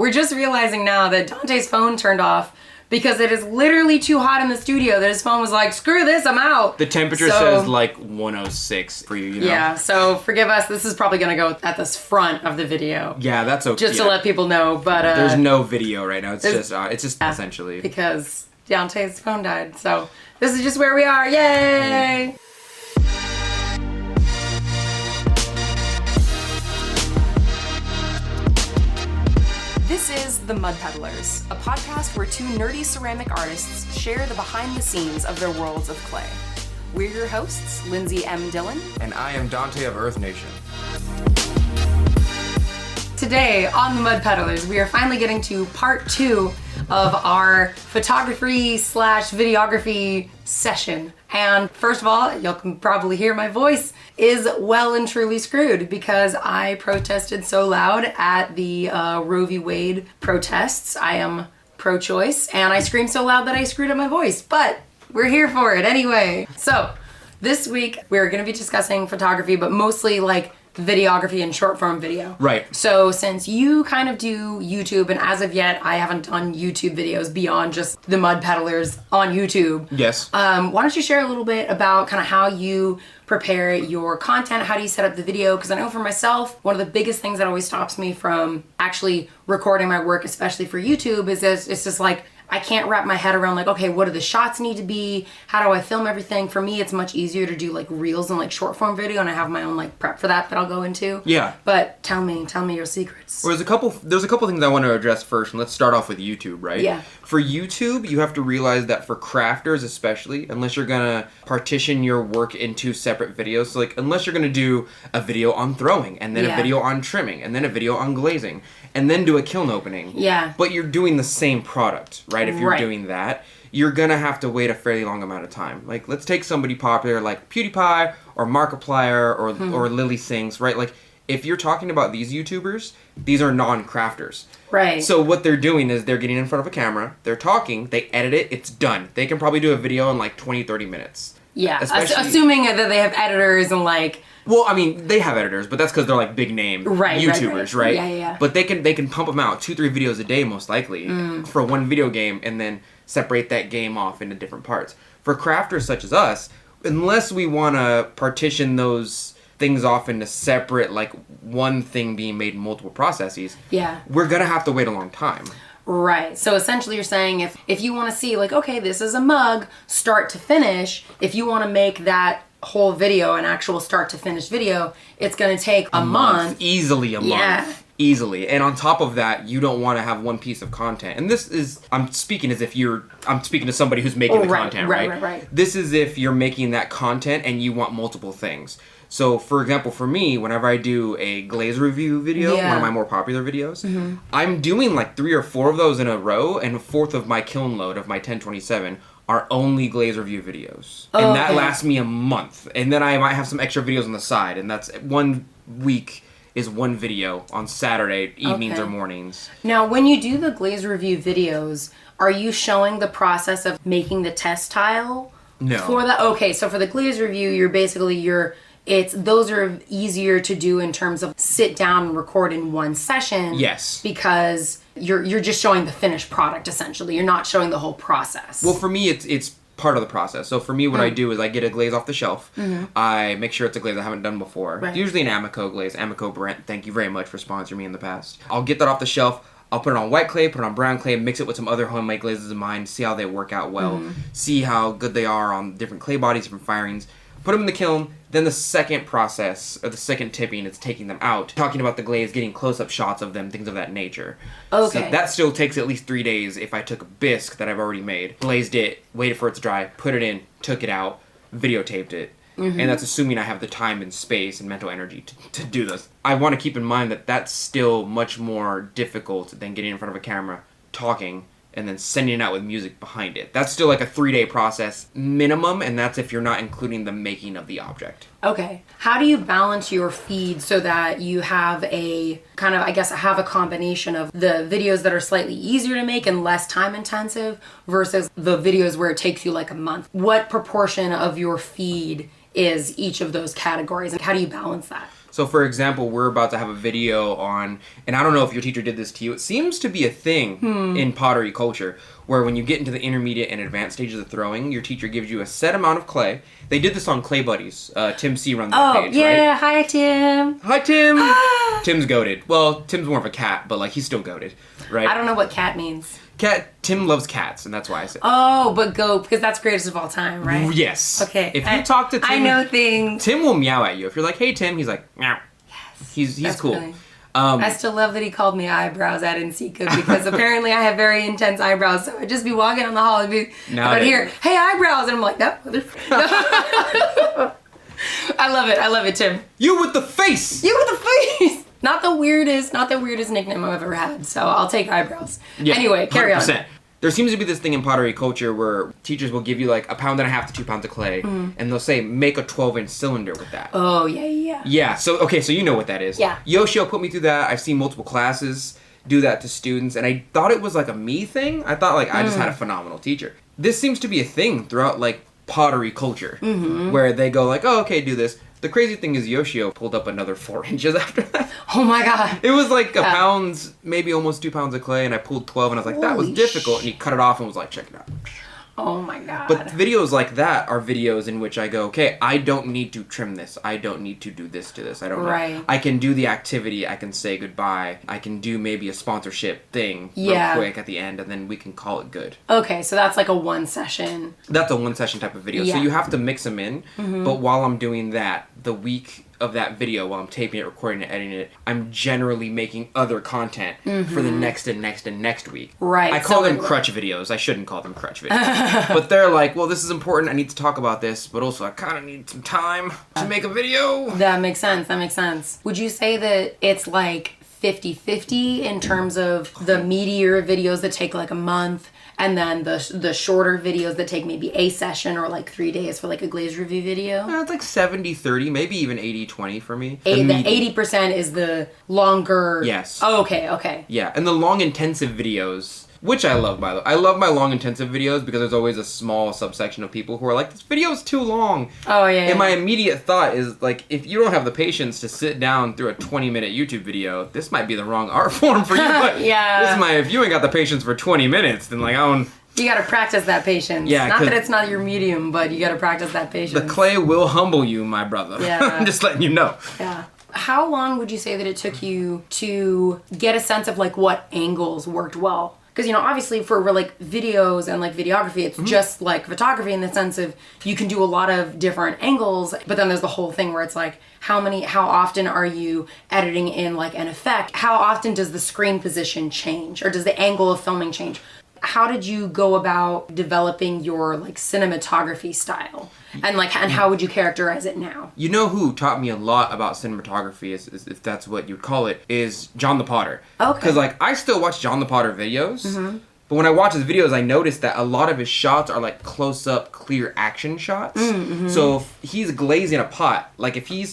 We're just realizing now that Donte's phone turned off because it is literally too hot in the studio that his phone was like, screw this, I'm out. The temperature says like 106 for you, you know? Yeah, so forgive us. This is probably going to go at this front of the video. Yeah, that's okay. Just to let people know, but... there's no video right now. It's just essentially... Because Donte's phone died, so this is just where we are. Yay! This is The Mud Peddlers, a podcast where two nerdy ceramic artists share the behind the scenes of their worlds of clay. We're your hosts, Lindsey M Dillon. And I am Donte of Earth Nation. Today on The Mud Peddlers, we are finally getting to part 2 of our photography/videography session. And first of all, you can probably hear my voice is well and truly screwed because I protested so loud at the Roe v. Wade protests. I am pro-choice, and I screamed so loud that I screwed up my voice, but we're here for it anyway. So this week we're going to be discussing photography, but mostly like videography and short form video. Right. So since you kind of do YouTube, and as of yet I haven't done YouTube videos beyond just the Mud Peddlers on YouTube. Yes. Why don't you share a little bit about kind of how you prepare your content, how do you set up the video? Because I know for myself, one of the biggest things that always stops me from actually recording my work, especially for YouTube, is that it's just like, I can't wrap my head around like, okay, what do the shots need to be? How do I film everything? For me, it's much easier to do like reels and like short form video, and I have my own like prep for that I'll go into. Yeah. But tell me your secrets. Well, there's a couple things I want to address first, and let's start off with YouTube, right? Yeah. For YouTube, you have to realize that for crafters especially, unless you're gonna partition your work into separate videos, so like unless you're gonna do a video on throwing, and then a video on trimming, and then a video on glazing, and then do a kiln opening. Yeah. But you're doing the same product, right? If you're doing that, you're gonna have to wait a fairly long amount of time. Like, let's take somebody popular like PewDiePie or Markiplier or Lily Sings, right? Like, if you're talking about these YouTubers, these are non-crafters. Right. So what they're doing is they're getting in front of a camera, they're talking, they edit it, it's done. They can probably do a video in like 20, 30 minutes. Yeah, assuming that they have editors and like... Well, I mean, they have editors, but that's because they're like big name YouTubers, right? Yeah. But they can pump them out 2-3 videos a day, most likely, for one video game, and then separate that game off into different parts. For crafters such as us, unless we want to partition those things off into separate, like one thing being made in multiple processes, we're gonna have to wait a long time. Right. So essentially you're saying if you want to see like, okay, this is a mug start to finish, if you want to make that whole video an actual start to finish video, it's going to take a month. Easily a month. Easily. And on top of that, you don't want to have one piece of content. And this is, I'm speaking to somebody who's making the content, right? Right. This is if you're making that content and you want multiple things. So, for example, for me, whenever I do a glaze review video, one of my more popular videos, I'm doing like 3 or 4 of those in a row, and a fourth of my kiln load of my 1027 are only glaze review videos. And that lasts me a month. And then I might have some extra videos on the side, and that's 1 week is 1 video on Saturday evenings or mornings. Now, when you do the glaze review videos, are you showing the process of making the test tile? No. For that? Okay, so for the glaze review, those are easier to do in terms of sit down and record in one session. Yes. Because you're just showing the finished product essentially. You're not showing the whole process. Well, for me, it's part of the process. So for me, what I do is I get a glaze off the shelf. I make sure it's a glaze I haven't done before. Right. Usually an Amico glaze. Amico Brent, thank you very much for sponsoring me in the past. I'll get that off the shelf. I'll put it on white clay, put it on brown clay, mix it with some other homemade glazes of mine, see how they work out well, see how good they are on different clay bodies, different firings. Put them in the kiln. Then the second process, or the second tipping, is taking them out. Talking about the glaze, getting close-up shots of them, things of that nature. Okay. So that still takes at least 3 days if I took a bisque that I've already made, glazed it, waited for it to dry, put it in, took it out, videotaped it. And that's assuming I have the time and space and mental energy to do this. I want to keep in mind that that's still much more difficult than getting in front of a camera, talking, and then sending it out with music behind it. That's still like a 3-day process minimum, and that's if you're not including the making of the object. Okay. How do you balance your feed so that you have a kind of, have a combination of the videos that are slightly easier to make and less time intensive versus the videos where it takes you like a month? What proportion of your feed is each of those categories, and how do you balance that? So for example, we're about to have a video on, and I don't know if your teacher did this to you, it seems to be a thing in pottery culture, where when you get into the intermediate and advanced stages of throwing, your teacher gives you a set amount of clay. They did this on Clay Buddies. Tim C runs that page, right? Yeah, hi Tim. Hi Tim! Tim's goated. Well, Tim's more of a cat, but like he's still goated, right? I don't know what cat means. Tim loves cats, and that's why I said. Oh, but goat, because that's greatest of all time, right? Yes. Okay. If you talk to Tim, I know things. Tim will meow at you. If you're like, "Hey Tim," he's like, "Meow." Yes. He's cool. Funny. I still love that he called me eyebrows at Insika because apparently I have very intense eyebrows. So I'd just be walking on the hall and I'd hear, "Hey, eyebrows," and I'm like, "That motherfucker." I love it, Tim. You with the face. You with the face. Not the weirdest nickname I've ever had. So I'll take eyebrows. Yeah, anyway, carry 100%. On. There seems to be this thing in pottery culture where teachers will give you like 1.5 pounds to 2 pounds of clay, and they'll say, make a 12-inch cylinder with that. Oh, yeah. Yeah, so you know what that is. Yeah. Yoshio put me through that. I've seen multiple classes do that to students, and I thought it was like a me thing. I thought like I just had a phenomenal teacher. This seems to be a thing throughout like pottery culture, where they go like, oh, okay, do this. The crazy thing is Yoshio pulled up another 4 inches after that. Oh my god. It was like a pound, maybe almost 2 pounds of clay, and I pulled 12, and I was like, that was difficult. And he cut it off and was like, check it out. Oh my god. But videos like that are videos in which I go, okay, I don't need to trim this. I don't need to do this to this. I don't know. I can do the activity. I can say goodbye. I can do maybe a sponsorship thing real quick at the end, and then we can call it good. Okay, so that's like a one session. That's a one session type of video. Yeah. So you have to mix them in. But while I'm doing that, the week of that video, while I'm taping it, recording it, editing it, I'm generally making other content for the next and next and next week. Right. I call them crutch videos. I shouldn't call them crutch videos. But they're like, well, this is important. I need to talk about this, but also I kind of need some time to make a video. That makes sense. Would you say that it's like 50-50 in terms of the meatier videos that take like a month, and then the shorter videos that take maybe a session or like 3 days for like a glaze review video? It's like 70-30, maybe even 80-20 for me. The 80% is the longer... Yes. Oh, okay. Yeah, and the long intensive videos, which I love, by the way. I love my long intensive videos because there's always a small subsection of people who are like, this video is too long. Oh, yeah. And my immediate thought is, like, if you don't have the patience to sit down through a 20-minute YouTube video, this might be the wrong art form for you. But yeah. if you ain't got the patience for 20 minutes, then, like, I don't... You gotta practice that patience. Yeah, not that it's not your medium, but you gotta practice that patience. The clay will humble you, my brother. Yeah. I'm just letting you know. Yeah. How long would you say that it took you to get a sense of, like, what angles worked well? Because, you know, obviously for like videos and like videography, it's just like photography in the sense of you can do a lot of different angles, but then there's the whole thing where it's like, how often are you editing in like an effect? How often does the screen position change, or does the angle of filming change? How did you go about developing your like cinematography style? And how would you characterize it now? You know who taught me a lot about cinematography, if that's what you'd call it, is John the Potter. Okay. Because like I still watch John the Potter videos, but when I watch his videos, I notice that a lot of his shots are like close-up, clear action shots. So if he's glazing a pot, like if he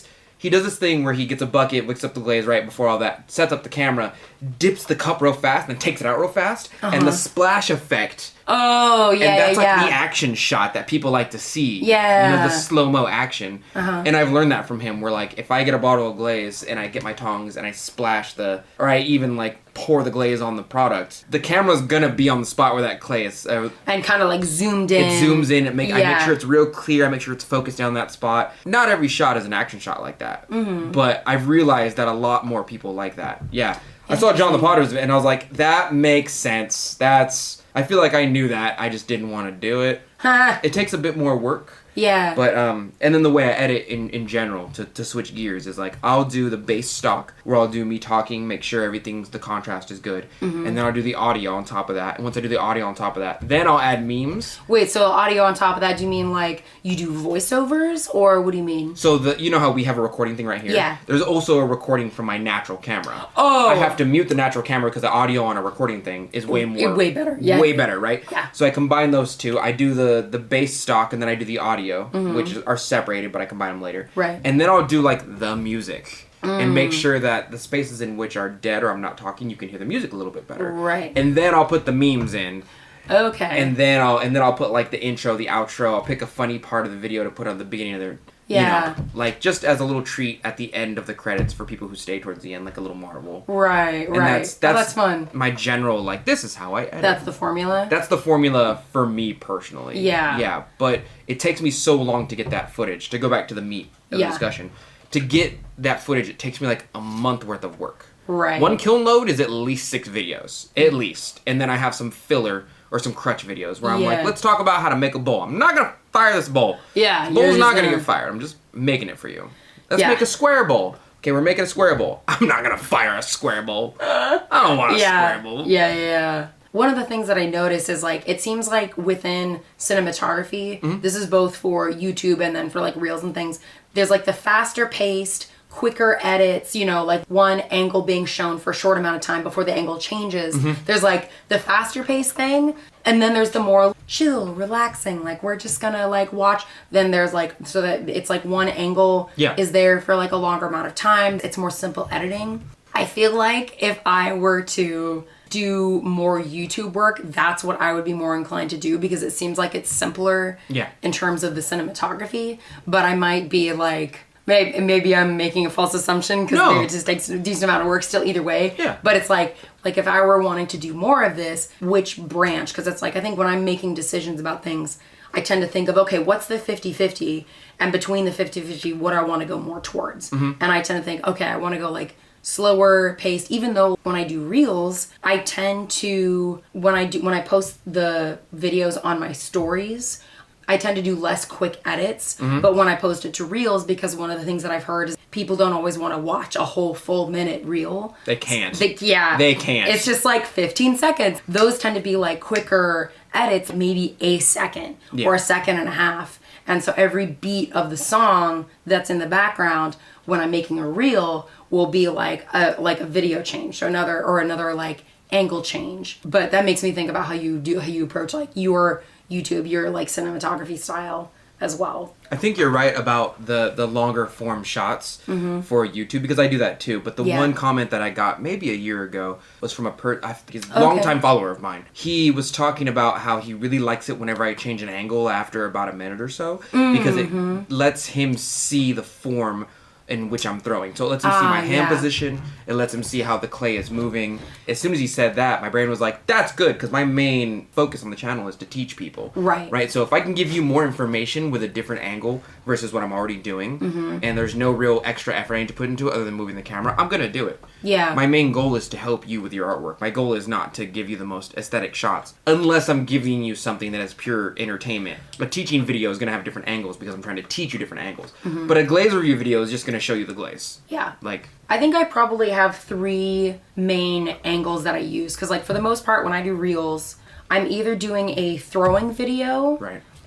does this thing where he gets a bucket, wicks up the glaze right before all that, sets up the camera, dips the cup real fast, and then takes it out real fast, and the splash effect. Oh, yeah, and that's like the action shot that people like to see. Yeah. You know, the slow-mo action. And I've learned that from him, where like, if I get a bottle of glaze, and I get my tongs, and I splash or I even like pour the glaze on the product, the camera's gonna be on the spot where that clay is. And kind of like zoomed in. It zooms in, I make sure it's real clear, I make sure it's focused down that spot. Not every shot is an action shot like that. But I've realized that a lot more people like that. Yeah. I saw John the Potter's and I was like, that makes sense. I feel like I knew that, I just didn't want to do it. It takes a bit more work. Yeah. But, and then the way I edit in general, to switch gears, is like, I'll do the base stock, where I'll do me talking, make sure the contrast is good. And then I'll do the audio on top of that. And once I do the audio on top of that, then I'll add memes. Wait, so audio on top of that, do you mean like you do voiceovers, or what do you mean? So you know how we have a recording thing right here? Yeah. There's also a recording from my natural camera. Oh. I have to mute the natural camera because the audio on a recording thing is way better. Yeah. Way better, right? Yeah. So I combine those two. I do the base stock and then I do the audio, which are separated, but I combine them later. Right. And then I'll do like the music and make sure that the spaces in which are dead or I'm not talking, you can hear the music a little bit better. Right. And then I'll put the memes in. Okay. And then I'll put like the intro, the outro. I'll pick a funny part of the video to put on the beginning of the. Yeah. You know, like just as a little treat at the end of the credits for people who stay towards the end, like a little marvel. Right. And Right. That's fun. My general, like, this is how I edit. That's the formula? That's the formula for me personally. Yeah. Yeah. But it takes me so long to get that footage, to go back to the meat of the discussion. To get that footage, it takes me like a month worth of work. Right. One kiln load is at least 6 videos. At least. And then I have some filler or some crutch videos where I'm like, let's talk about how to make a bowl. I'm not going to fire this bowl. Yeah. The bowl's not going to get fired. I'm just making it for you. Let's make a square bowl. Okay, we're making a square bowl. I'm not going to fire a square bowl. I don't want a square bowl. Yeah. One of the things that I noticed is, like, it seems like within cinematography, this is both for YouTube and then for, like, reels and things, there's, like, the faster paced, quicker edits, you know, like one angle being shown for a short amount of time before the angle changes. There's like the faster paced thing, and then there's the more chill, relaxing, like we're just gonna like watch. Then there's like, so that it's like one angle is there for like a longer amount of time. It's more simple editing. I feel like if I were to do more YouTube work, that's what I would be more inclined to do, because it seems like it's simpler in terms of the cinematography. But I might be like, maybe I'm making a false assumption, because maybe it just takes a decent amount of work still either way. Yeah. But it's like if I were wanting to do more of this, which branch? Because it's like, I think when I'm making decisions about things, I tend to think of, okay, what's the 50-50? And between the 50-50, what do I want to go more towards? And I tend to think, okay, I want to go like slower paced, even though when I do reels, I tend to, when I post the videos on my stories, I tend to do less quick edits, but when I post it to reels, because one of the things that I've heard is people don't always want to watch a whole full minute reel. They can't. They can't. It's just like 15 seconds. Those tend to be like quicker edits, maybe a second or a second and a half. And so every beat of the song that's in the background when I'm making a reel will be like a video change, so another like angle change. But that makes me think about how you approach like your YouTube, your like cinematography style as well. I think you're right about the longer form shots for YouTube, because I do that too. But the one comment that I got maybe a year ago was from I think he's a longtime follower of mine. He was talking about how he really likes it whenever I change an angle after about a minute or so, because it lets him see the form in which I'm throwing. So it lets him see my hand position. It lets him see how the clay is moving. As soon as he said that, my brain was like, that's good, because my main focus on the channel is to teach people. Right? So if I can give you more information with a different angle versus what I'm already doing, and there's no real extra effort I need to put into it other than moving the camera, I'm going to do it. Yeah. My main goal is to help you with your artwork. My goal is not to give you the most aesthetic shots, unless I'm giving you something that is pure entertainment. A teaching video is going to have different angles because I'm trying to teach you different angles. But a glaze review video is just going to show you the glaze. Yeah. Like, I think I probably have 3 main angles that I use, because like for the most part when I do reels, I'm either doing a throwing video,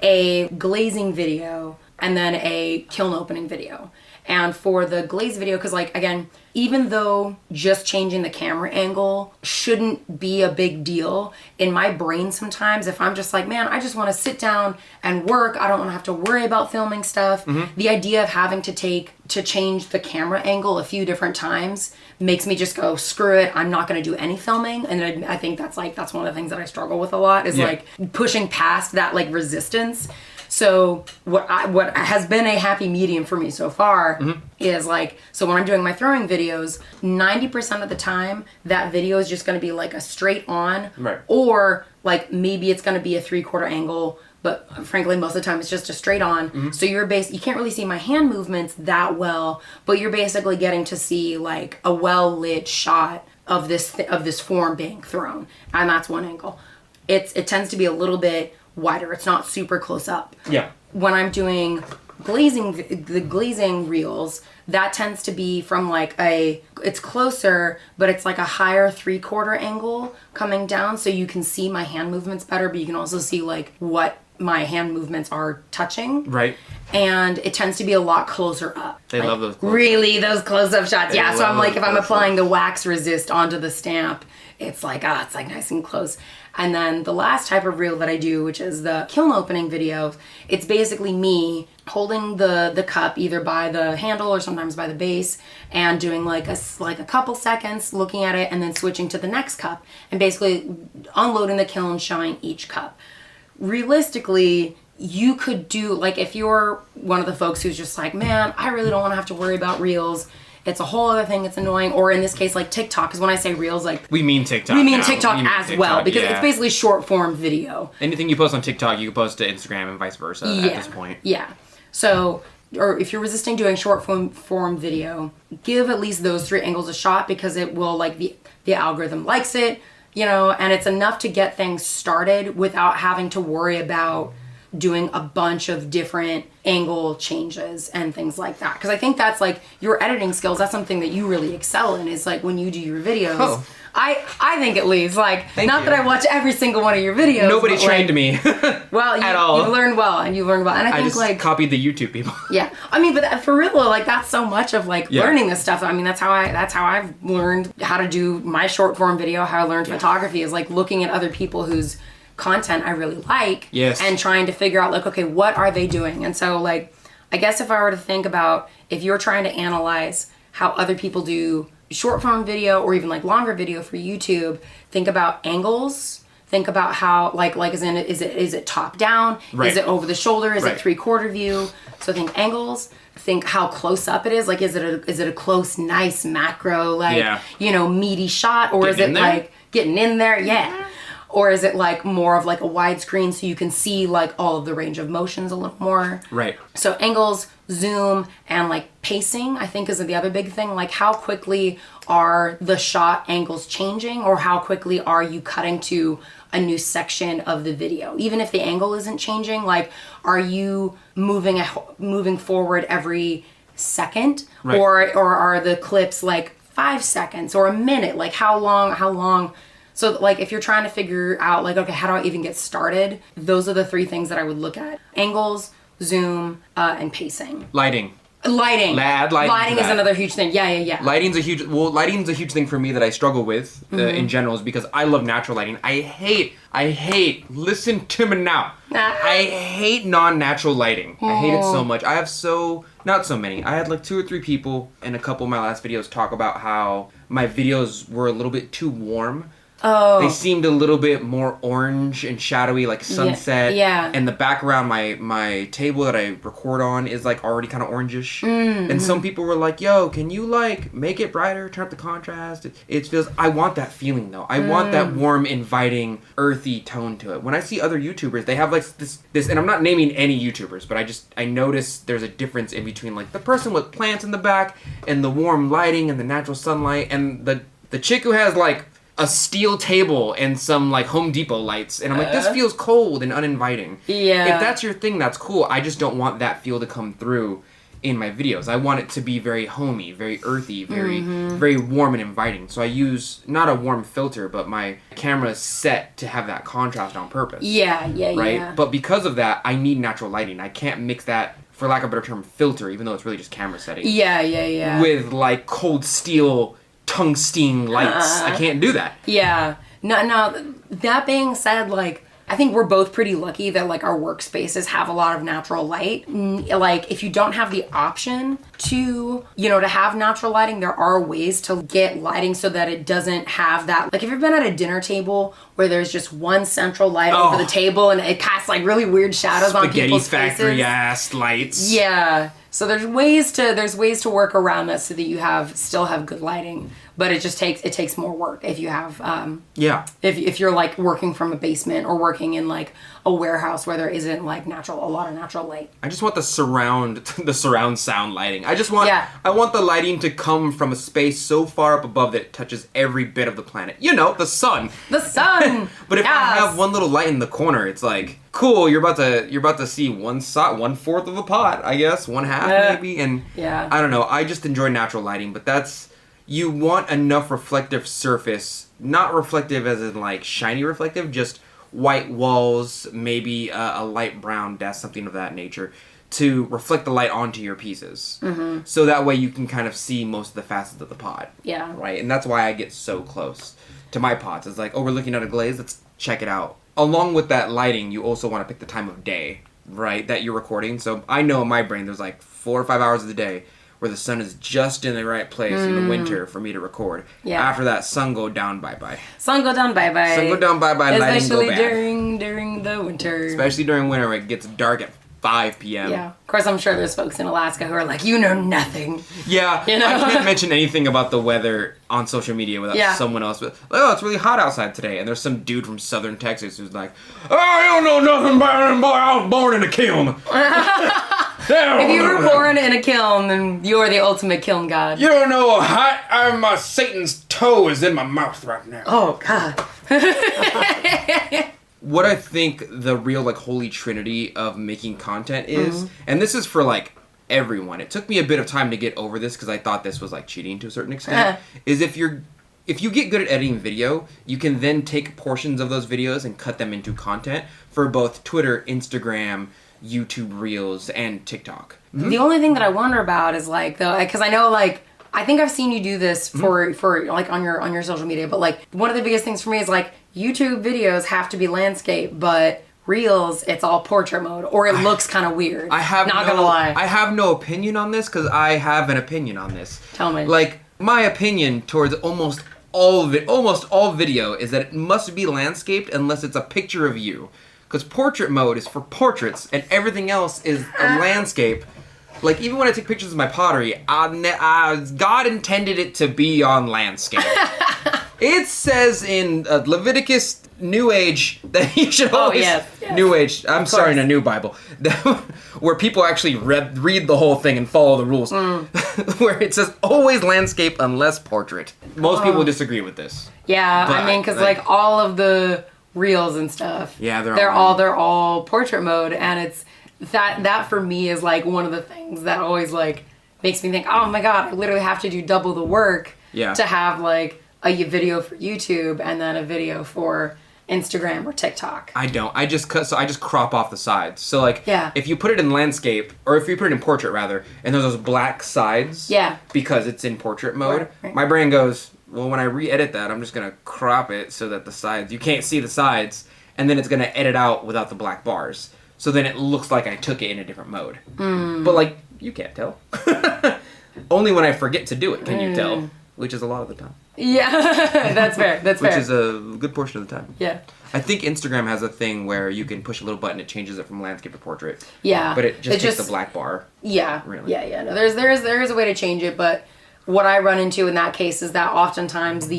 a glazing video, and then a kiln opening video. And for the glaze video, because like, again, even though just changing the camera angle shouldn't be a big deal, in my brain sometimes, if I'm just like, man, I just want to sit down and work, I don't want to have to worry about filming stuff, the idea of having to change the camera angle a few different times makes me just go, screw it, I'm not going to do any filming. And I think that's one of the things that I struggle with a lot, is like pushing past that like resistance. So what has been a happy medium for me so far is like, so when I'm doing my throwing videos, 90% of the time that video is just going to be like a straight on, or like maybe it's going to be a 3/4 angle, but frankly most of the time it's just a straight on. So you can't really see my hand movements that well, but you're basically getting to see like a well lit shot of this form being thrown, and that's one angle. It tends to be a little bit wider. It's not super close up. Yeah. When I'm doing the glazing reels, that tends to be from like it's closer, but it's like a higher 3/4 angle coming down, so you can see my hand movements better, but you can also see like what my hand movements are touching. Right. And it tends to be a lot closer up. They love those close-ups. Really, those close-up shots. Yeah, so I'm like, if I'm applying the wax resist onto the stamp, it's like, it's like nice and close. And then the last type of reel that I do, which is the kiln opening video, it's basically me holding the cup either by the handle or sometimes by the base and doing like a couple seconds looking at it and then switching to the next cup and basically unloading the kiln showing each cup. Realistically, you could do, like, if you're one of the folks who's just like, man, I really don't want to have to worry about reels. It's a whole other thing. It's annoying. Or in this case, like TikTok, because when I say reels, like... We mean TikTok. We mean TikTok as TikTok, well, because yeah. it's basically short form video. Anything you post on TikTok, you can post to Instagram and vice versa at this point. Yeah. So, or if you're resisting doing short form video, give at least those 3 angles a shot, because it will, like, the algorithm likes it, you know, and it's enough to get things started without having to worry about doing a bunch of different angle changes and things like that. Because I think that's like your editing skills, that's something that you really excel in, is like when you do your videos. Oh. I think at least, like, Thank not you. that I watch every single one of your videos. Nobody trained like, me. Well, at all. You learned well, and you learned well. And I think, just like, copied the YouTube people. yeah. I mean, but for real, like, that's so much of, like, Yeah. learning this stuff. I mean, that's how I've learned how to do my short form video, how I learned photography, is, like, looking at other people whose content I really like. Yes. And trying to figure out, like, okay, what are they doing? And so, like, I guess if I were to think about, if you're trying to analyze how other people do short form video or even like longer video for YouTube, think about angles. Think about how, like as in, is it top down? Right. Is it over the shoulder? Is Right. it 3/4 view? So think angles. Think how close up it is. Like, is it a close, nice macro, like, you know, meaty shot, or is it like getting in there? Yeah. Or is it like more of like a widescreen so you can see like all of the range of motions a little more? Right. So angles, zoom, and like pacing, I think, is the other big thing. Like, how quickly are the shot angles changing, or how quickly are you cutting to a new section of the video? Even if the angle isn't changing, like, are you moving forward every second? Right. Or are the clips like 5 seconds or a minute? Like, how long? So, like, if you're trying to figure out, like, okay, how do I even get started? Those are the 3 things that I would look at. Angles, zoom, and pacing. Lighting. Lighting. Add lighting to Lighting is that. another huge thing. Yeah. Lighting's a huge thing for me that I struggle with in general, is because I love natural lighting. I hate, listen to me now. I hate non-natural lighting. I hate it so much. I have not so many. I had like 2 or 3 people in a couple of my last videos talk about how my videos were a little bit too warm. Oh. They seemed a little bit more orange and shadowy, like sunset. Yeah. And the background, my table that I record on is like already kind of orangish. Mm-hmm. And some people were like, yo, can you like make it brighter, turn up the contrast? It feels, I want that feeling though. I want that warm, inviting, earthy tone to it. When I see other YouTubers, they have like this, and I'm not naming any YouTubers, but I notice there's a difference in between like the person with plants in the back and the warm lighting and the natural sunlight, and the chick who has like a steel table and some like Home Depot lights, and I'm like, this feels cold and uninviting. Yeah. If that's your thing, that's cool. I just don't want that feel to come through in my videos. I want it to be very homey, very earthy, very warm and inviting. So I use not a warm filter, but my camera is set to have that contrast on purpose. Yeah. Right? But because of that, I need natural lighting. I can't mix that, for lack of a better term, filter, even though it's really just camera setting. Yeah. With like cold steel tungsten lights. I can't do that. Yeah. No, that being said, like, I think we're both pretty lucky that like our workspaces have a lot of natural light. Like, if you don't have the option to, to have natural lighting, there are ways to get lighting so that it doesn't have that. Like, if you've been at a dinner table where there's just one central light over the table and it casts like really weird shadows on people's faces. Spaghetti factory ass lights. Yeah. So there's ways to work around that so that you still have good lighting, but it takes more work if you have if you're like working from a basement or working in like a warehouse where there isn't like a lot of natural light. I just want the surround sound lighting. I want the lighting to come from a space so far up above that it touches every bit of the planet. The sun. The sun. But if I have one little light in the corner, it's like, cool, you're about to see 1/4 of a pot, I guess, 1/2 maybe, and I don't know. I just enjoy natural lighting, but you want enough reflective surface, not reflective as in like shiny reflective, just white walls, maybe a light brown desk, something of that nature, to reflect the light onto your pieces. Mm-hmm. So that way you can kind of see most of the facets of the pot. Yeah. Right? And that's why I get so close to my pots. It's like, oh, we're looking at a glaze, let's check it out. Along with that lighting, you also want to pick the time of day. right, that you're recording. So I know in my brain there's like 4 or 5 hours of the day where the sun is just in the right place in the winter for me to record. Yeah. After that, sun go down, bye-bye. Sun go down, bye-bye. Sun go down, bye-bye, lighting go bad. Especially during the winter. Especially during winter where it gets dark at 5 p.m. Yeah. Of course, I'm sure there's folks in Alaska who are like, you know nothing. Yeah. You know? I can't mention anything about the weather on social media without someone else. But, oh, it's really hot outside today. And there's some dude from southern Texas who's like, oh, I don't know nothing about it, boy. I was born in a kiln. If you were born in a kiln, then you're the ultimate kiln god. You don't know how hot Satan's toe is in my mouth right now. Oh, God. What I think the real, like, holy trinity of making content is, and this is for, like, everyone. It took me a bit of time to get over this because I thought this was, like, cheating to a certain extent, is if you get good at editing video, you can then take portions of those videos and cut them into content for both Twitter, Instagram, YouTube Reels, and TikTok. The only thing that I wonder about is, like, though, because I know, like, I think I've seen you do this for like on your social media, but like one of the biggest things for me is like YouTube videos have to be landscape, but Reels it's all portrait mode, or it looks kind of weird. Gonna lie. I have no opinion on this because I have an opinion on this. Tell me. Like my opinion towards almost all video is that it must be landscaped unless it's a picture of you, because portrait mode is for portraits and everything else is a landscape. Like, even when I take pictures of my pottery, God intended it to be on landscape. It says in Leviticus New Age that you should always... New Age. I'm sorry, in a new Bible. Where people actually read the whole thing and follow the rules. Where it says, always landscape unless portrait. Most people disagree with this. Yeah, but, I mean, because, like, all of the reels and stuff... Yeah, they're all portrait mode, and it's... That for me is like one of the things that always like makes me think, oh my God, I literally have to do double the work to have like a video for YouTube and then a video for Instagram or TikTok. I don't. I just crop off the sides. So like if you put it in landscape, or if you put it in portrait rather, and there's those black sides because it's in portrait mode, my brain goes, well, when I re-edit that, I'm just gonna crop it so that the sides, you can't see the sides, and then it's gonna edit out without the black bars. So then it looks like I took it in a different mode. But, like, you can't tell. Only when I forget to do it can you tell, which is a lot of the time. Yeah, that's fair. That's fair. Which is a good portion of the time. Yeah. I think Instagram has a thing where you can push a little button, it changes it from landscape to portrait. Yeah. But it just takes the black bar. Yeah. Really. Yeah. No, there is a way to change it, but what I run into in that case is that oftentimes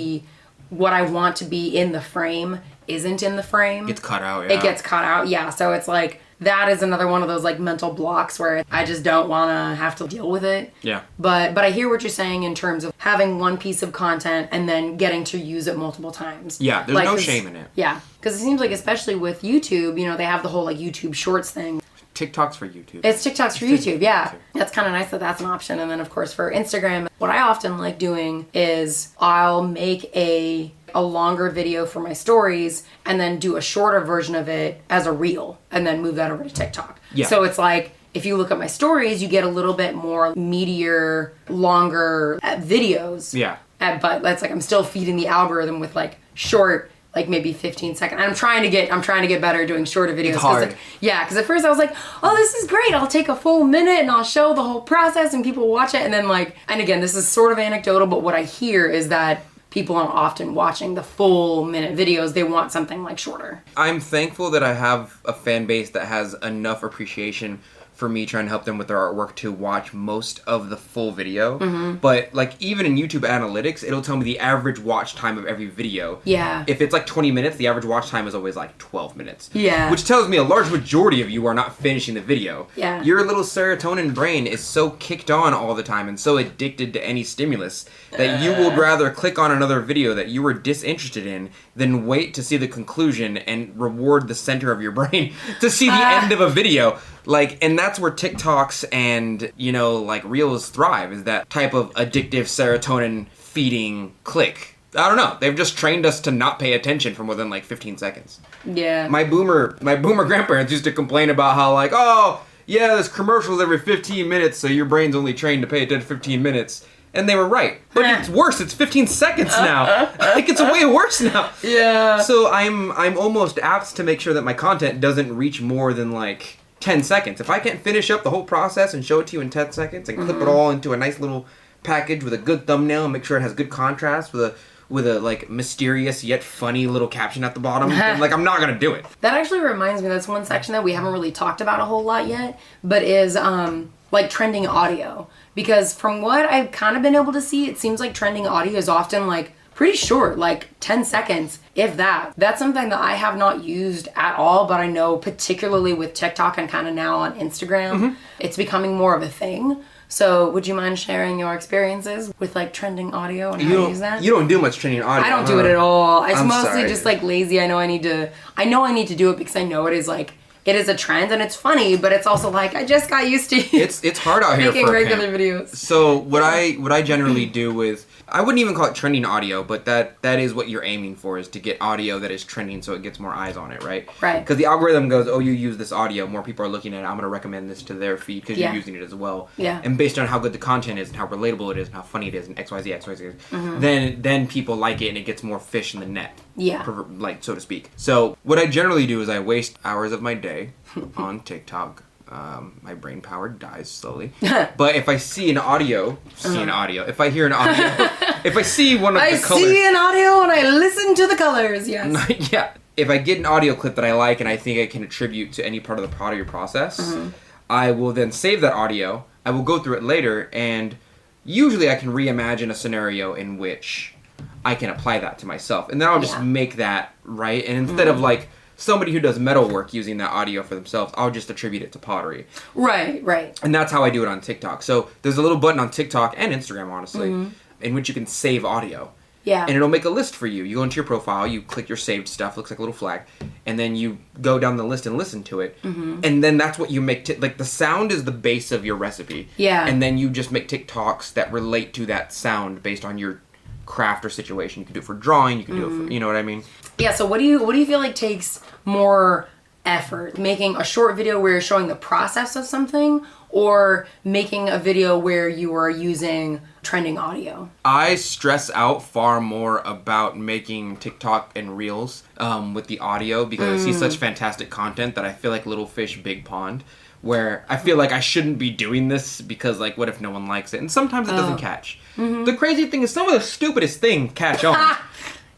what I want to be in the frame isn't in the frame. Gets cut out, yeah. It gets cut out, yeah. So it's like... That is another one of those like mental blocks where I just don't want to have to deal with it. Yeah. But I hear what you're saying in terms of having one piece of content and then getting to use it multiple times. Yeah, there's no shame in it. Yeah. Because it seems like especially with YouTube, you know, they have the whole like YouTube Shorts thing. TikTok's for YouTube. It's TikTok's for YouTube, yeah. That's kind of nice that that's an option. And then of course for Instagram, what I often like doing is I'll make a longer video for my stories and then do a shorter version of it as a reel and then move that over to TikTok. Yeah. So it's like, if you look at my stories, you get a little bit more meatier, longer videos. Yeah. But that's like, I'm still feeding the algorithm with like short, like maybe 15 second. I'm trying to get better doing shorter videos. It's hard. Because at first I was like, oh, this is great. I'll take a full minute and I'll show the whole process and people watch it. And then like, and again, this is sort of anecdotal, but what I hear is that people aren't often watching the full minute videos. They want something like shorter. I'm thankful that I have a fan base that has enough appreciation for me trying to help them with their artwork to watch most of the full video. Mm-hmm. But like even in YouTube analytics, it'll tell me the average watch time of every video. Yeah. If it's like 20 minutes, the average watch time is always like 12 minutes. Yeah. Which tells me a large majority of you are not finishing the video. Yeah. Your little serotonin brain is so kicked on all the time and so addicted to any stimulus that you would rather click on another video that you were disinterested in than wait to see the conclusion and reward the center of your brain to see the end of a video. Like, and that's where TikToks and, you know, like Reels thrive, is that type of addictive serotonin feeding click. I don't know. They've just trained us to not pay attention for more than like 15 seconds. Yeah. My boomer grandparents used to complain about how like, oh, yeah, there's commercials every 15 minutes, so your brain's only trained to pay attention 15 minutes. And they were right. But it's worse. It's 15 seconds now. Like, it's way worse now. Yeah. So I'm almost apt to make sure that my content doesn't reach more than like 10 seconds. If I can't finish up the whole process and show it to you in 10 seconds and clip it all into a nice little package with a good thumbnail and make sure it has good contrast with a like mysterious yet funny little caption at the bottom, then, like, I'm not gonna do it. That actually reminds me, that's one section that we haven't really talked about a whole lot yet, but is like trending audio. Because from what I've kind of been able to see, it seems like trending audio is often like pretty short, like 10 seconds, if that. That's something that I have not used at all, but I know particularly with TikTok and kind of now on Instagram, it's becoming more of a thing. So would you mind sharing your experiences with like trending audio and how you use that? You don't do much trending audio. I don't do it at all. It's I'm mostly sorry. just like lazy. I know I need to do it because I know it is like, it is a trend and it's funny, but it's also like, I just got used to it's hard out here making for a regular pimp. videos. So what I generally do with, I wouldn't even call it trending audio, but that is what you're aiming for, is to get audio that is trending so it gets more eyes on it, right? Right. Because the algorithm goes, oh, you use this audio, more people are looking at it, I'm going to recommend this to their feed because you're using it as well. Yeah. And based on how good the content is and how relatable it is and how funny it is and XYZ, then people like it and it gets more fish in the net. Yeah. Like, so to speak. So what I generally do is I waste hours of my day on TikTok. My brain power dies slowly. But if I see an audio, if I hear an audio, if I see one of the colors. I see an audio and I listen to the colors, yes. Yeah. If I get an audio clip that I like and I think I can attribute to any part of the audio process, I will then save that audio. I will go through it later, and usually I can reimagine a scenario in which I can apply that to myself. And then I'll just make that, right? And instead of like somebody who does metal work using that audio for themselves, I'll just attribute it to pottery. Right. And that's how I do it on TikTok. So there's a little button on TikTok and Instagram, honestly, in which you can save audio. Yeah. And it'll make a list for you. You go into your profile, you click your saved stuff, looks like a little flag, and then you go down the list and listen to it. And then that's what you make, like the sound is the base of your recipe. Yeah. And then you just make TikToks that relate to that sound based on your craft or situation. You can do it for drawing, you can do it for, you know what I mean? Yeah, so what do you feel like takes more effort? Making a short video where you're showing the process of something, or making a video where you are using trending audio? I stress out far more about making TikTok and Reels with the audio because I see such fantastic content that I feel like little fish, big pond, where I feel like I shouldn't be doing this because, like, what if no one likes it? And sometimes it doesn't catch. The crazy thing is some of the stupidest things catch on.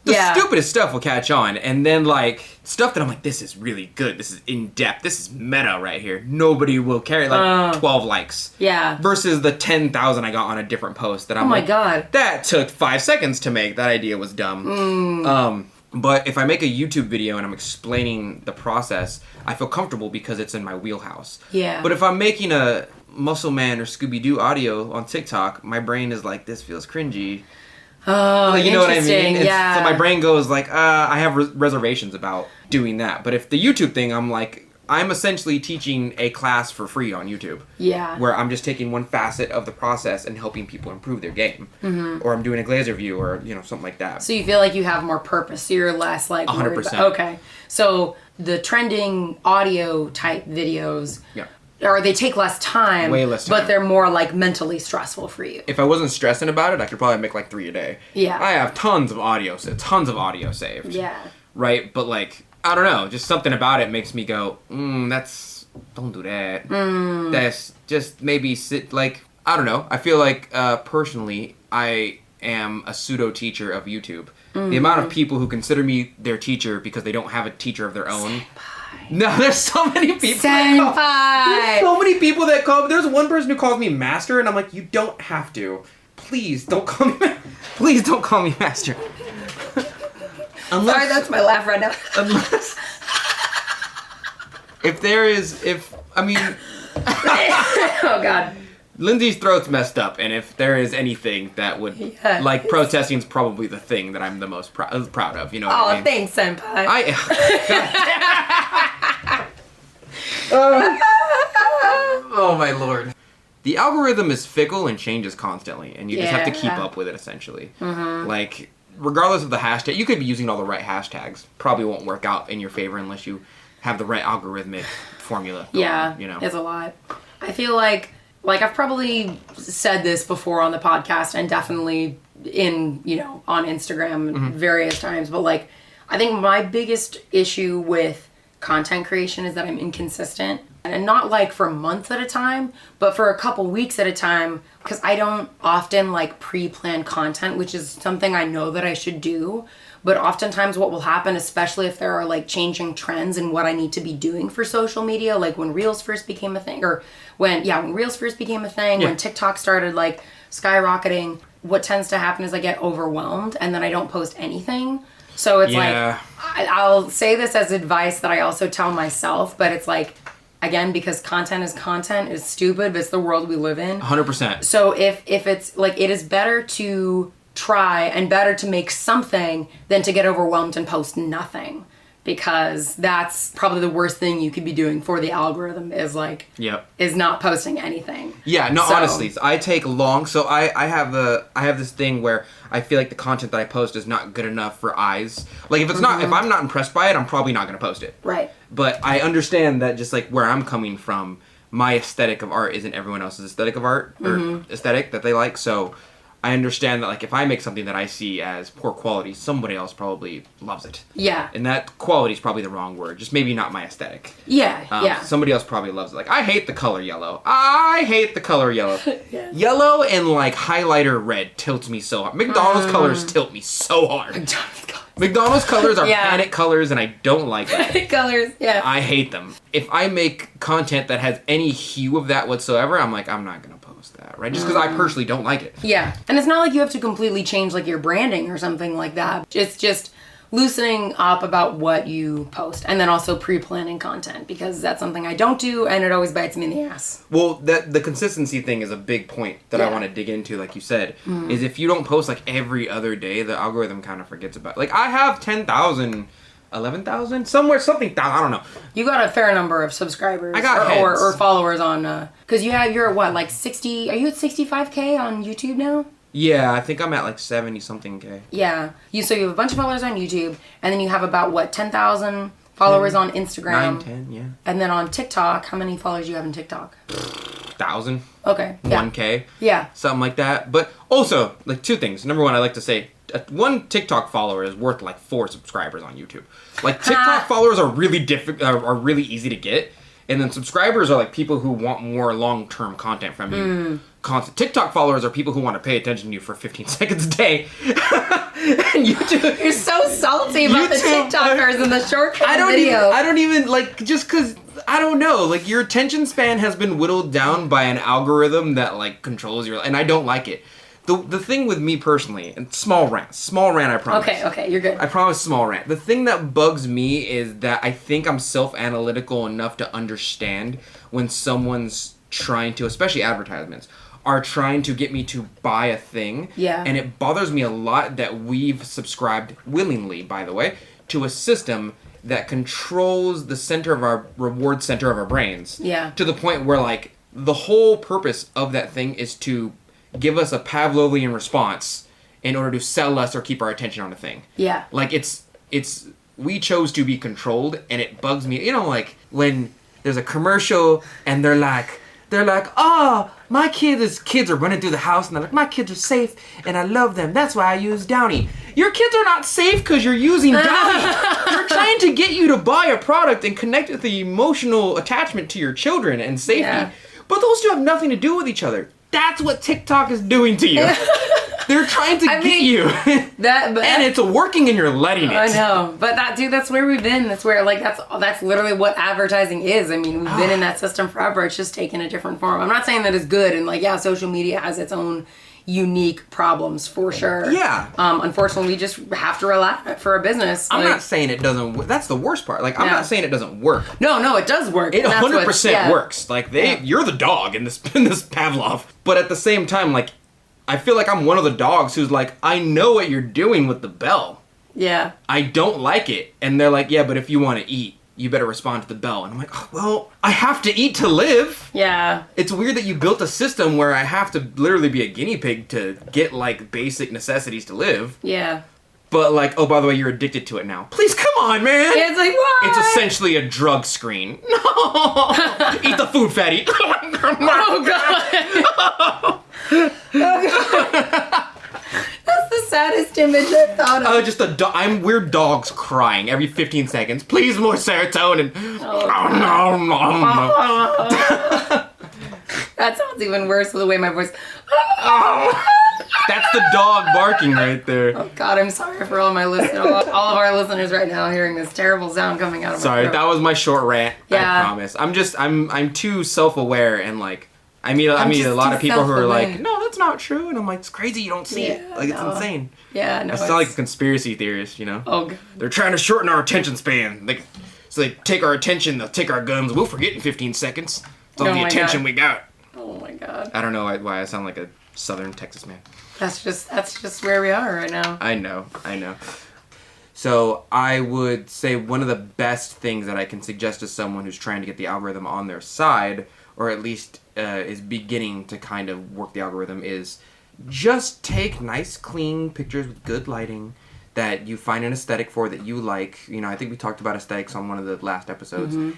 The stupidest stuff will catch on, and then, like, stuff that I'm like, this is really good, this is in-depth, this is meta right here. Nobody will care, like, 12 likes. Yeah. Versus the 10,000 I got on a different post that I'm like, God. That took 5 seconds to make. That idea was dumb. But if I make a YouTube video and I'm explaining the process, I feel comfortable because it's in my wheelhouse. Yeah. But if I'm making a Muscle Man or Scooby-Doo audio on TikTok, my brain is like, this feels cringy. Oh, like, you know what I mean? Yeah. So my brain goes like, I have reservations about doing that. But if the YouTube thing, I'm like, I'm essentially teaching a class for free on YouTube. Yeah. Where I'm just taking one facet of the process and helping people improve their game. Or I'm doing a glaze review or, you know, something like that. So you feel like you have more purpose. So you're less like 100%. Okay. So the trending audio type videos, Yeah. or they take less time. Way less time. But they're more like mentally stressful for you. If I wasn't stressing about it, I could probably make like 3 a day. Yeah. I have tons of audio saved. Yeah. Right? But like, I don't know, just something about it makes me go, don't do that. That's just maybe like, I don't know. I feel like, personally, I am a pseudo teacher of YouTube. The amount of people who consider me their teacher because they don't have a teacher of their own. Senpai. No, there's so many people. There's so many people that call. There's one person who calls me master, and I'm like, you don't have to. Please don't call me. Please don't call me master. Sorry, that's my laugh right now. Unless, Oh God. Lindsay's throat's messed up, and if there is anything that would, like, protesting's probably the thing that I'm the most proud of, you know what I mean? Thanks, Senpai. Oh my lord. The algorithm is fickle and changes constantly, and you just have to keep up with it, essentially. Like, regardless of the hashtag, you could be using all the right hashtags. Probably won't work out in your favor unless you have the right algorithmic formula going, you know? It's a lot. I feel like I've probably said this before on the podcast and definitely in, you know, on Instagram various times, but like, I think my biggest issue with content creation is that I'm inconsistent. And not like for months at a time, but for a couple weeks at a time, because I don't often like pre-plan content, which is something I know that I should do. But oftentimes what will happen, especially if there are like changing trends in what I need to be doing for social media, like when Reels first became a thing, or when Reels first became a thing, when TikTok started like skyrocketing, what tends to happen is I get overwhelmed and then I don't post anything. So it's like, I'll say this as advice that I also tell myself, but it's like, again, because content is stupid, but it's the world we live in. 100%. So if it's like, it is better to try and better to make something than to get overwhelmed and post nothing, because that's probably the worst thing you could be doing for the algorithm is like, is not posting anything. Yeah, no, honestly, I take long, so I have this thing where I feel like the content that I post is not good enough for eyes. Like if it's not, if I'm not impressed by it, I'm probably not going to post it. Right. But I understand that just like where I'm coming from, my aesthetic of art isn't everyone else's aesthetic of art or aesthetic that they like. So I understand that like if I make something that I see as poor quality, somebody else probably loves it. Yeah. And that quality is probably the wrong word. Just maybe not my aesthetic. Yeah. Somebody else probably loves it. Like I hate the color yellow. Yeah. Yellow and like highlighter red tilts me so hard. McDonald's colors tilt me so hard. McDonald's colors are panic colors and I don't like them. Panic colors, yeah. I hate them. If I make content that has any hue of that whatsoever, I'm like, I'm not going to post that, right? Just because I personally don't like it. Yeah. And it's not like you have to completely change like your branding or something like that. It's just loosening up about what you post and then also pre-planning content, because that's something I don't do and it always bites me in the ass. Well, the consistency thing is a big point that I want to dig into, like you said, is if you don't post like every other day, the algorithm kind of forgets about it. Like I have 10,000, 11,000, something, I don't know. You got a fair number of subscribers. I got or followers on, because you're at what, like 60, are you at 65K on YouTube now? Yeah, I think I'm at like 70 something K. Yeah. So you have a bunch of followers on YouTube, and then you have about, what, 10,000 followers on Instagram? 10, yeah. And then on TikTok, how many followers do you have in TikTok? 1,000. Okay. Yeah. 1K. Yeah. Something like that. But also, like two things. Number one, I like to say, one TikTok follower is worth like 4 subscribers on YouTube. Like TikTok followers are really are really easy to get. And then subscribers are like people who want more long-term content from you. TikTok followers are people who want to pay attention to you for 15 seconds a day. And YouTube, you're so salty about the TikTokers and the short videos. I don't even like, just because, I don't know, like your attention span has been whittled down by an algorithm that like controls your, and I don't like it. The thing with me personally, and small rant, I promise. Okay, you're good. I promise, small rant. The thing that bugs me is that I think I'm self-analytical enough to understand when someone's trying to, especially advertisements, are trying to get me to buy a thing. Yeah. And it bothers me a lot that we've subscribed willingly, by the way, to a system that controls the center of our reward center of our brains. Yeah. To the point where like the whole purpose of that thing is to give us a Pavlovian response in order to sell us or keep our attention on a thing. Yeah. Like it's we chose to be controlled, and it bugs me. You know, like when there's a commercial and they're like, oh, my kids are running through the house and they're like, my kids are safe and I love them. That's why I use Downy. Your kids are not safe because you're using Downy. They're trying to get you to buy a product and connect with the emotional attachment to your children and safety. Yeah. But those two have nothing to do with each other. That's what TikTok is doing to you. They're trying to get you. And it's working and you're letting it. I know. But that's where we've been. That's where, like, that's literally what advertising is. I mean, we've been in that system forever. It's just taken a different form. I'm not saying that it's good. And, like, yeah, social media has its own unique problems for sure. Yeah. Unfortunately, we just have to rely on it for a business. I'm not saying it doesn't. That's the worst part. Like, I'm not saying it doesn't work. No, it does work. It 100% works. Like, you're the dog in this Pavlov. But at the same time, like, I feel like I'm one of the dogs who's like, I know what you're doing with the bell. Yeah. I don't like it. And they're like, yeah, but if you want to eat, you better respond to the bell. And I'm like, oh, well, I have to eat to live. Yeah. It's weird that you built a system where I have to literally be a guinea pig to get, like, basic necessities to live. Yeah. But, like, oh, by the way, you're addicted to it now. Please, come on, man. Yeah, it's like, what? It's essentially a drug screen. No. Eat the food, fatty. Oh, God. Oh, God. That's the saddest image I've thought of. Just I'm weird dogs crying every 15 seconds. Please more serotonin. That sounds even worse with the way my voice. That's the dog barking right there. Oh God, I'm sorry for all of our listeners right now hearing this terrible sound coming out of my Sorry, throat. that was my short rant. Yeah. I promise. I'm too self-aware and like I meet a lot of people who are like, no, that's not true, and I'm like, it's crazy you don't see it. Like it's insane. Yeah, no. I sound like a conspiracy theorist, you know? Oh God. They're trying to shorten our attention span. So they take our attention, they'll take our guns. We'll forget in 15 seconds. It's all the attention we got. Oh my God. I don't know why I sound like a Southern Texas man. That's just where we are right now. I know. So I would say one of the best things that I can suggest to someone who's trying to get the algorithm on their side, or at least is beginning to kind of work the algorithm, is just take nice, clean pictures with good lighting that you find an aesthetic for that you like. You know, I think we talked about aesthetics on one of the last episodes. Mm-hmm.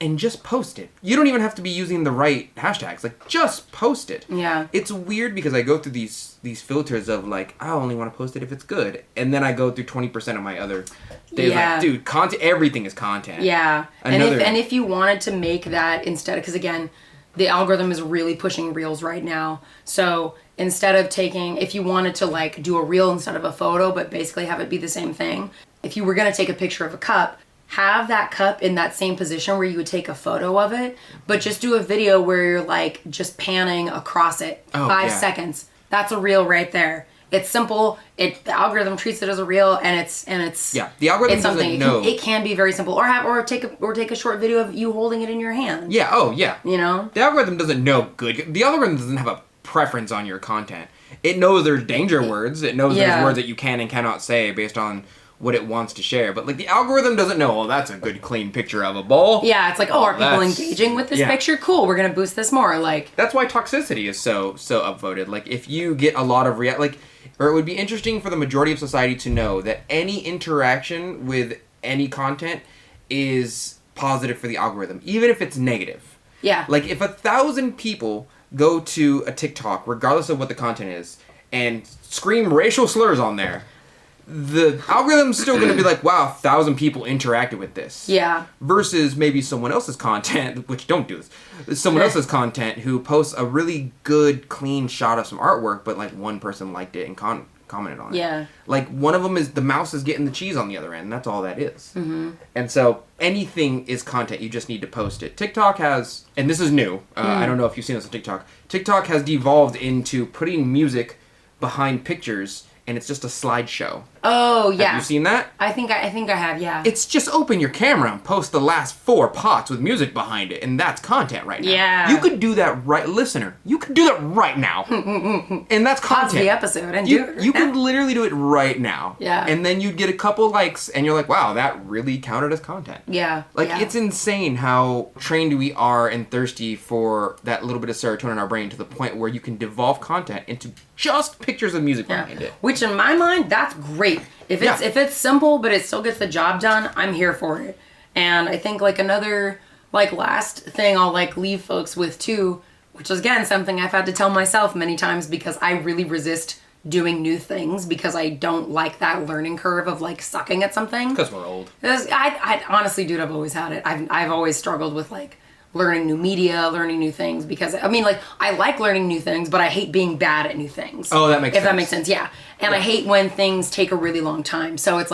And just post it. You don't even have to be using the right hashtags. Like, just post it. Yeah. It's weird because I go through these filters of, like, I only want to post it if it's good. And then I go through 20% of my other days. Yeah. Like, dude, everything is content. Yeah. And if you wanted to make that instead, because, again, the algorithm is really pushing reels right now. So instead of if you wanted to, like, do a reel instead of a photo, but basically have it be the same thing, if you were going to take a picture of a cup, have that cup in that same position where you would take a photo of it, but just do a video where you're like just panning across it. 5 seconds. That's a reel right there. It's simple. The algorithm treats it as a reel, and it's the algorithm doesn't know. It can be very simple, or take a short video of you holding it in your hand. Yeah. Oh yeah. You know, the algorithm doesn't know good. The algorithm doesn't have a preference on your content. It knows there's danger words. It knows there's words that you can and cannot say based on what it wants to share. But like the algorithm doesn't know, that's a good clean picture of a bowl. Yeah, it's like, are people engaging with this picture? Cool, we're gonna boost this more. Like, that's why toxicity is so upvoted. Like if you get a lot of or it would be interesting for the majority of society to know that any interaction with any content is positive for the algorithm, even if it's negative. Yeah. Like if 1,000 people go to a TikTok, regardless of what the content is, and scream racial slurs on there, the algorithm's still going to be like, wow, 1,000 people interacted with this. Yeah. Versus maybe someone else's content, which don't do this, someone else's content who posts a really good, clean shot of some artwork, but like one person liked it and commented on it. Yeah. Like one of them is the mouse is getting the cheese on the other end. That's all that is. Mm-hmm. And so anything is content. You just need to post it. TikTok has, and this is new. I don't know if you've seen this on TikTok. TikTok has devolved into putting music behind pictures, and it's just a slideshow. Oh, yeah. Have you seen that? I think I have, yeah. It's just open your camera and post the last 4 pots with music behind it, and that's content right now. Yeah. You could do that listener. You could do that right now. And that's content. Pause the episode and do it. You could literally do it right now. Yeah. And then you'd get a couple likes, and you're like, wow, that really counted as content. Yeah. Like, it's insane how trained we are and thirsty for that little bit of serotonin in our brain to the point where you can devolve content into just pictures of music behind it. Which, in my mind, that's great. If it's simple but it still gets the job done, I'm here for it. And I think like another last thing I'll leave folks with too, which is again something I've had to tell myself many times because I really resist doing new things because I don't like that learning curve of sucking at something. Because we're old. I honestly, dude, I've always had it. I've always struggled with learning new media, learning new things, because I mean, I like learning new things, but I hate being bad at new things. Oh, that makes sense. If that makes sense, yeah. And I hate when things take a really long time. So it's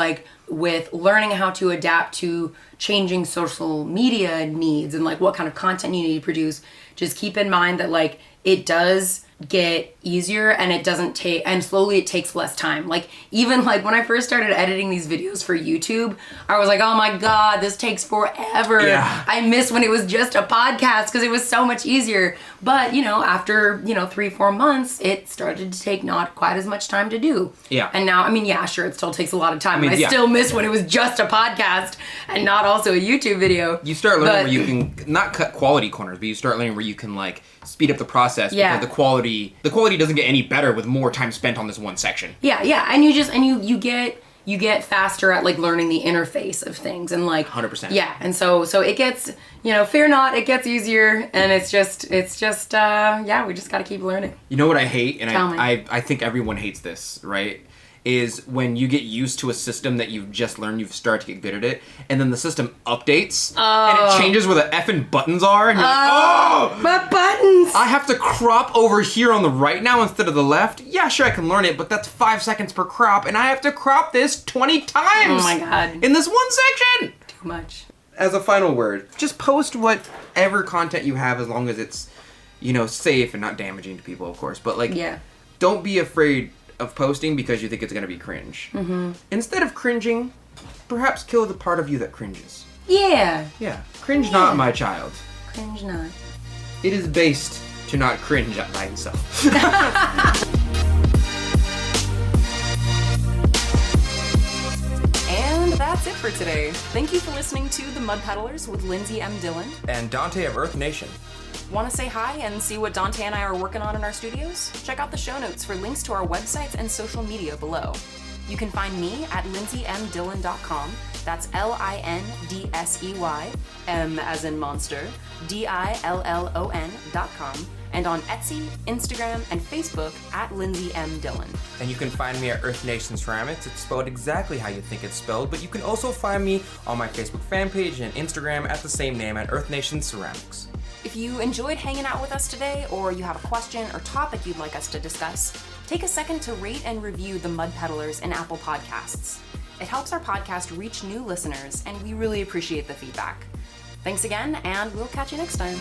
with learning how to adapt to changing social media needs and what kind of content you need to produce, just keep in mind that it does get easier and it doesn't take, and slowly it takes less time. Even when I first started editing these videos for YouTube, I was like, oh my God, this takes forever. Yeah. I miss when it was just a podcast because it was so much easier. But, after, 3-4 months, it started to take not quite as much time to do. Yeah. And now, sure, it still takes a lot of time. I yeah. still miss when it was just a podcast and not also a YouTube video. You start learning where you can not cut quality corners, but you start learning where you can speed up the process because the quality doesn't get any better with more time spent on this one section. Yeah, and you get faster at learning the interface of things and 100%. Yeah, and so it gets, fear not, it gets easier, and it's just we just got to keep learning. You know what I hate, and Tell me. I think everyone hates this, right? is when you get used to a system that you've just learned, you've started to get good at it, and then the system updates, and it changes where the effing buttons are, and you're like, oh! My buttons! I have to crop over here on the right now instead of the left? Yeah, sure, I can learn it, but that's 5 seconds per crop, and I have to crop this 20 times! Oh my god. In this one section! Too much. As a final word, just post whatever content you have as long as it's, you know, safe and not damaging to people, of course. But, like, don't be afraid of posting because you think it's going to be cringe. Mm-hmm. Instead of cringing, perhaps kill the part of you that cringes. Yeah. Yeah. Cringe not, my child. Cringe not. It is based to not cringe at by itself. And that's it for today. Thank you for listening to The Mud Peddlers with Lindsey M Dillon and Donte of Earth Nation. Want to say hi and see what Donte and I are working on in our studios? Check out the show notes for links to our websites and social media below. You can find me at lindseymdillon.com. That's LINDSEY, M as in monster, DILLON.com. And on Etsy, Instagram, and Facebook at Lindsey M Dillon. And you can find me at Earth Nation Ceramics. It's spelled exactly how you think it's spelled, but you can also find me on my Facebook fan page and Instagram at the same name at Earth Nation Ceramics. If you enjoyed hanging out with us today, or you have a question or topic you'd like us to discuss, take a second to rate and review the Mud Peddlers in Apple Podcasts. It helps our podcast reach new listeners, and we really appreciate the feedback. Thanks again, and we'll catch you next time.